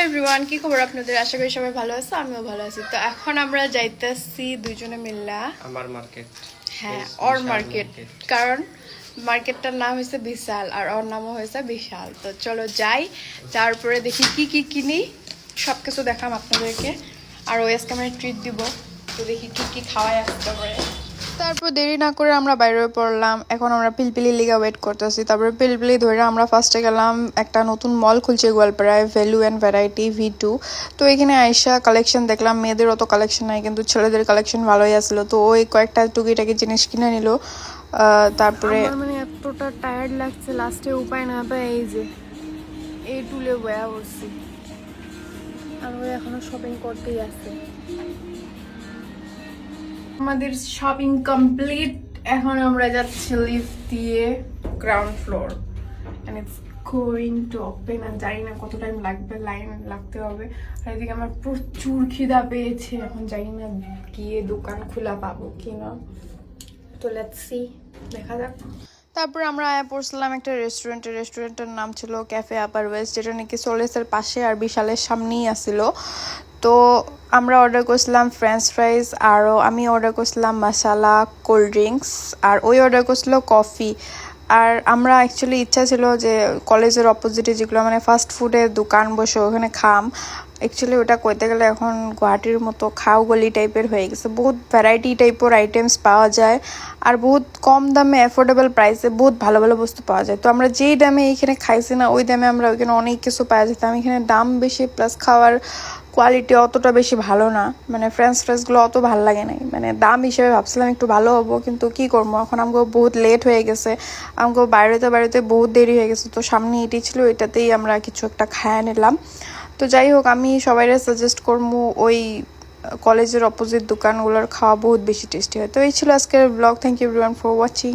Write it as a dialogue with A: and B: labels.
A: Everyone, কি খবর আপনাদের? আশা করি সবাই ভালো আছে, আমিও ভালো আছি। তো এখন আমরা যাইতেছি দুইজনে মিল্লা
B: আমার মার্কেট।
A: হ্যাঁ, ওর মার্কেট। কারণ মার্কেটটার নাম হয়েছে বিশাল আর ওর নামও হয়েছে বিশাল। তো চলো যাই, তারপরে দেখি কি কি কিনি, সব কিছু দেখাম আপনাদেরকে। আর ওই আজকে আমরা ট্রিট দিব, তো দেখি কি কি খাওয়াই আসতে পারে। তারপর দেরি না করে আমরা বাইরে পড়লাম। এখন আমরা পিলপিলি লিগা ওয়েট করতেছি। তারপরে পিলপিলি ধরে আমরা ফার্স্টে গেলাম, একটা নতুন মল খুলছে গোয়ালপাড়ায়, ভ্যালু অ্যান্ড ভ্যারাইটি V2। তো এখানে আইসা কালেকশন দেখলাম, মেয়েদের অত কালেকশন নাই কিন্তু ছেলেদের কালেকশন ভালোই আসলো। তো ওই কয়েকটা টুকিটাকি জিনিস কিনে নিল। তারপরে মানে এতটা টায়ার্ড লাগছে, লাস্টে উপায় না পায় এই টুলে বয়া বসছি। আর ওই এখনো শপিং করতেই আছে। আমাদের শপিং কমপ্লিট। এখন আমরা যাচ্ছি লিফট দিয়ে ground floor, and it's going to open. আর জানি না কত টাইম লাগবে, লাইন লাগতে হবে। আর এদিকে আমার প্রচুর খিদা পেয়েছে, এখন জানি না গিয়ে দোকান খোলা পাবো কিনা। তো লেটস সি, দেখা যাক। তারপর আমরা আয়া পড়ছিলাম একটা রেস্টুরেন্টের নাম ছিল ক্যাফে আপার ওয়েস্ট, যেটা নাকি সোলেসের পাশে আর বিশালের সামনেই আসছিল। তো আমরা অর্ডার করছিলাম ফ্রেঞ্চ ফ্রাইজ, আরও আমি অর্ডার করছিলাম মশালা, কোল্ড ড্রিঙ্কস, আর ওই অর্ডার করছিল কফি। আর আমরা অ্যাকচুয়ালি ইচ্ছা ছিল যে কলেজের অপোজিটে যেগুলো মানে ফাস্ট ফুডের দোকান বসে ওখানে খাম। অ্যাকচুয়ালি ওটা কইতে গেলে এখন গুয়াহাটির মতো খাও গলি টাইপের হয়ে গেছে, বহুত ভ্যারাইটি টাইপের আইটেমস পাওয়া যায় আর বহুত কম দামে অ্যাফোর্ডেবল প্রাইসে বহুত ভালো ভালো বস্তু পাওয়া যায়। তো আমরা যেই দামে এইখানে খাইছি না, ওই দামে আমরা ওইখানে অনেক কিছু পাওয়া যেতাম। এখানে দাম বেশি প্লাস খাওয়ার কোয়ালিটি অতটা বেশি ভালো না, মানে ফ্রেঞ্চ ফ্রাইসগুলো অত ভালো লাগে নাই। মানে দাম হিসেবে ভাবছিলাম একটু ভালো হবো, কিন্তু কি করবো, এখন আমাকে বহুত লেট হয়ে গেছে, আমাকে বাড়িতে বহুত দেরি হয়ে গেছে। তো সামনে এটি ছিল, এটাতেই আমরা কিছু একটা খায়া নিলাম। তো যাই হোক, আমি সবাইরে সাজেস্ট করবো ওই কলেজের অপোজিট দোকানগুলোর খাওয়া বহুত বেশি টেস্টি হয়। তো এই ছিল আজকের blog. Thank you everyone for watching.